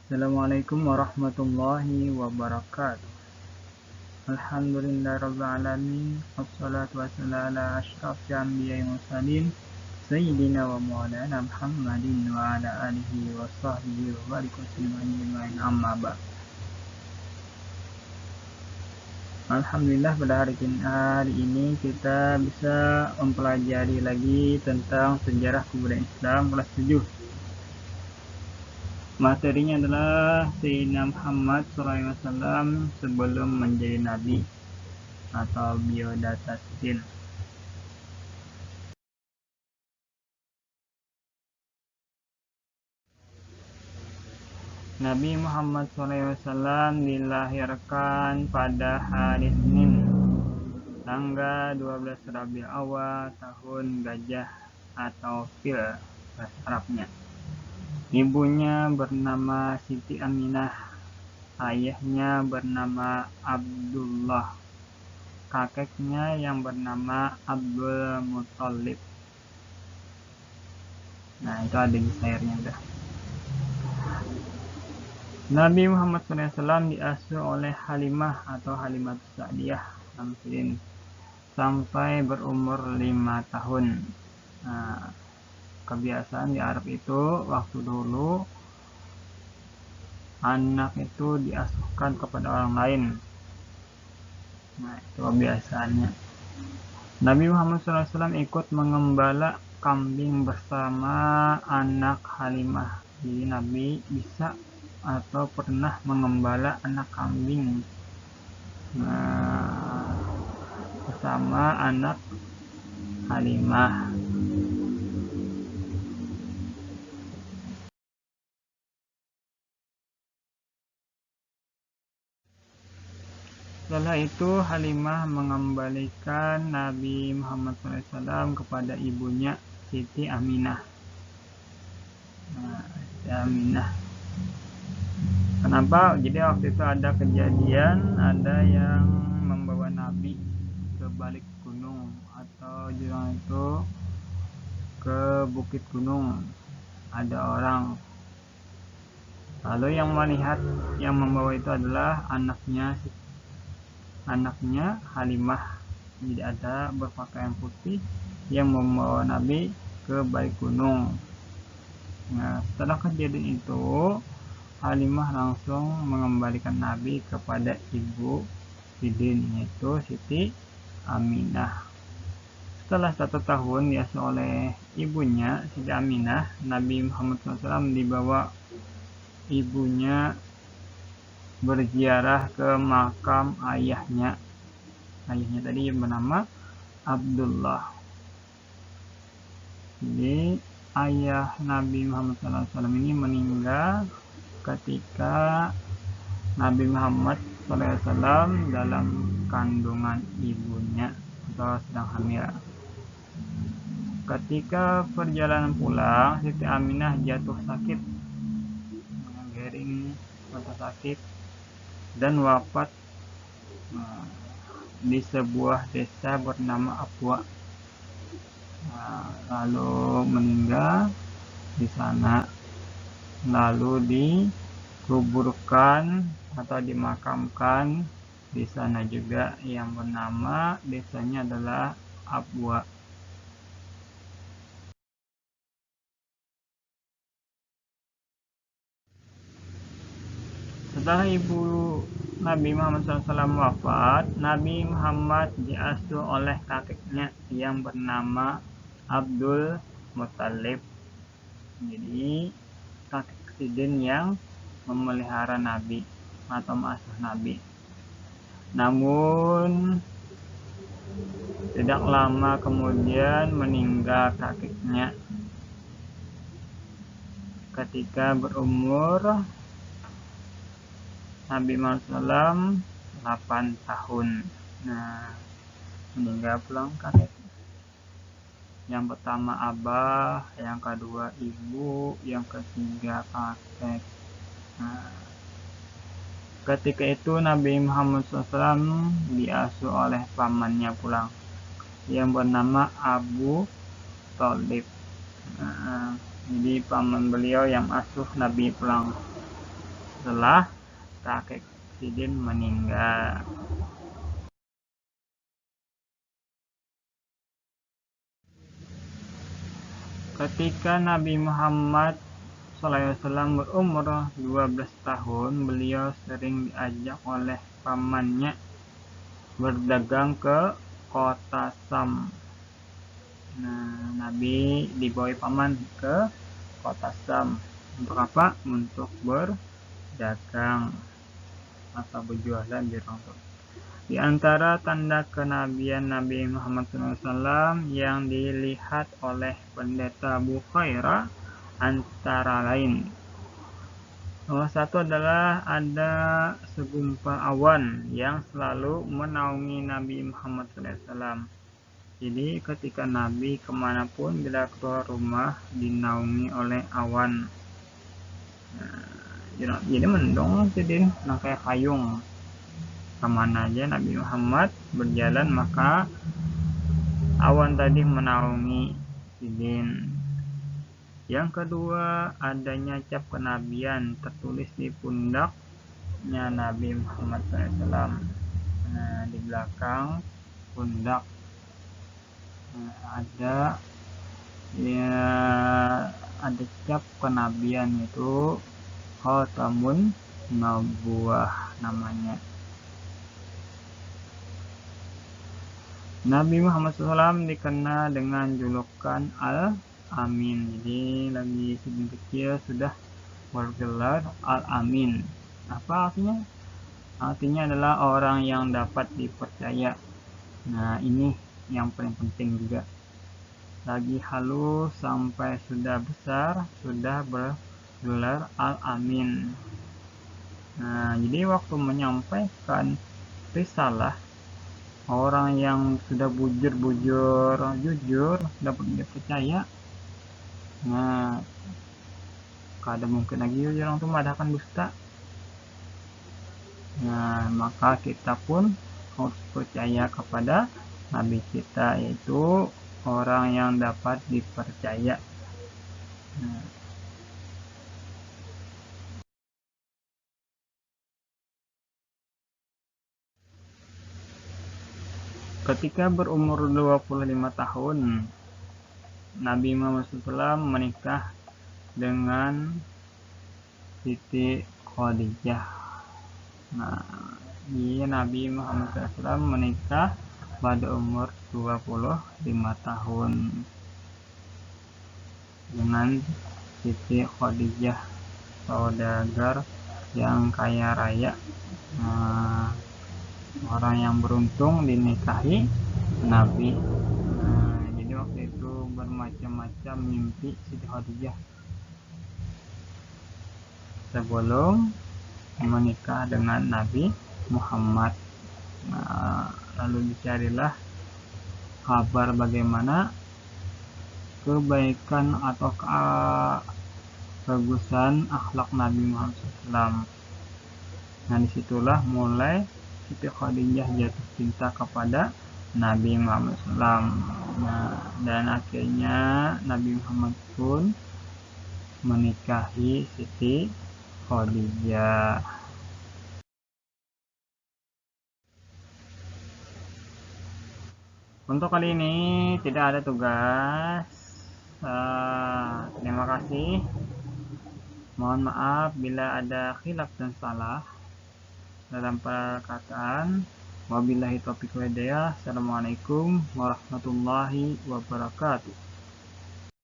Assalamualaikum warahmatullahi wabarakatuh. Alhamdulillahirabbil alamin. Wassalatu wassalamu ala asyrafil anbiya'i wal mursalin sayyidina wa maulana Muhammadin wa ala alihi wa sahbihi wa barik wasallam ajmain, amma ba'd. Alhamdulillah, pada hari ini kita bisa mempelajari lagi tentang sejarah kebudayaan Islam kelas 7. Materinya adalah Sayyidina Muhammad SAW sebelum menjadi Nabi atau biodata sin. Nabi Muhammad SAW dilahirkan pada hari Senin, tanggal 12 Rabiul Awal tahun Gajah atau Fil bahasa Arabnya. Ibunya bernama Siti Aminah, ayahnya bernama Abdullah, kakeknya yang bernama Abdul Muthalib. Nah, itu ada di sayurnya udah. Nabi Muhammad SAW diasuh oleh Halimah atau Halimah Sa'diyah Samsin sampai berumur 5 tahun. Nah, kebiasaan di Arab itu waktu dulu anak itu diasuhkan kepada orang lain. Nah, itu kebiasaannya. Nabi Muhammad SAW ikut mengembala kambing bersama anak Halimah. Jadi Nabi bisa atau pernah mengembala anak kambing bersama anak Halimah. Setelah itu Halimah mengembalikan Nabi Muhammad SAW kepada ibunya Siti Aminah. Siti Aminah. Kenapa? Jadi waktu itu ada kejadian, ada yang membawa Nabi ke balik gunung atau jurang itu ke bukit gunung. Ada orang. Lalu yang melihat yang membawa itu adalah anaknya Halimah. Jadi ada berpakaian putih yang membawa Nabi ke balik gunung. Nah, setelah kejadian itu Halimah langsung mengembalikan Nabi kepada ibu Sidin, yaitu Siti Aminah. Setelah 1 tahun diasuh oleh ibunya Siti Aminah, Nabi Muhammad SAW dibawa ibunya berziarah ke makam ayahnya. Ayahnya tadi bernama Abdullah. Jadi ayah Nabi Muhammad SAW ini meninggal ketika Nabi Muhammad SAW dalam kandungan ibunya atau sedang hamil. Ketika perjalanan pulang, Siti Aminah jatuh sakit, garing, jatuh sakit dan wafat di sebuah desa bernama Abwa. Lalu meninggal di sana, lalu dikuburkan atau dimakamkan di sana juga, yang bernama desanya adalah Abwa. Setelah ibu Nabi Muhammad SAW wafat, Nabi Muhammad diasuh oleh kakeknya yang bernama Abdul Muthalib. Jadi kakek Sidin yang memelihara Nabi atau mengasuh Nabi. Namun tidak lama kemudian meninggal kakeknya ketika berumur Nabi Muhammad SAW 8 tahun. Nah, meninggal pulang kakek. Yang pertama abah, yang kedua ibu, yang ketiga kakek. Nah, ketika itu Nabi Muhammad SAW diasuh oleh pamannya pulang, yang bernama Abu Thalib. Nah, jadi paman beliau yang asuh Nabi pulang. setelah kakek Sidin meninggal. Ketika Nabi Muhammad SAW berumur 12 tahun, beliau sering diajak oleh pamannya berdagang ke kota Sam. Nah, Nabi dibawa paman ke kota Sam. Untuk apa? Untuk berdagang atau berjualan di Rasul. Di antara tanda kenabian Nabi Muhammad SAW yang dilihat oleh pendeta Bukhaira antara lain, nomor satu adalah ada segumpal awan yang selalu menaungi Nabi Muhammad SAW. Jadi ketika Nabi kemanapun bila keluar rumah dinaungi oleh awan. Jadi mendung jadi kayak payung. Kemana aja Nabi Muhammad berjalan maka awan tadi menaungi Sidin. Yang kedua, adanya cap kenabian tertulis di pundaknya Nabi Muhammad SAW. Nah, di belakang pundak ada cap kenabian, itu Khatamun Nabuwah namanya. Nabi Muhammad SAW dikenal dengan julukan Al-Amin. Jadi lagi Sidin kecil sudah bergelar Al-Amin. Apa artinya? Artinya adalah orang yang dapat dipercaya. Nah, ini yang paling penting juga. Lagi halus sampai sudah besar sudah bergelar Al-Amin. Nah, jadi waktu menyampaikan risalah, orang yang sudah jujur dapat dipercaya. Nah, kada mungkin lagi orang itu mengadakan dusta. Nah, maka kita pun harus percaya kepada Nabi kita, yaitu orang yang dapat dipercaya. Nah, ketika berumur 25 tahun, Nabi Muhammad SAW menikah dengan Siti Khadijah. Nah, Nabi Muhammad SAW menikah pada umur 25 tahun dengan Siti Khadijah, saudagar yang kaya raya. Nah, orang yang beruntung dinikahi Nabi. Nah, jadi waktu itu bermacam-macam mimpi Siti Khadijah sebelum menikah dengan Nabi Muhammad. Nah, lalu dicarilah kabar bagaimana kebaikan atau kebagusan akhlak Nabi Muhammad SAW. Nah, disitulah mulai Siti Khadijah jatuh cinta kepada Nabi Muhammad SAW. Nah, dan akhirnya Nabi Muhammad pun menikahi Siti Khadijah. Untuk kali ini tidak ada tugas. Terima kasih. Mohon maaf bila ada khilaf dan salah dalam perkataan. Wabillahi taufiq wal hidayah. Assalamualaikum warahmatullahi wabarakatuh.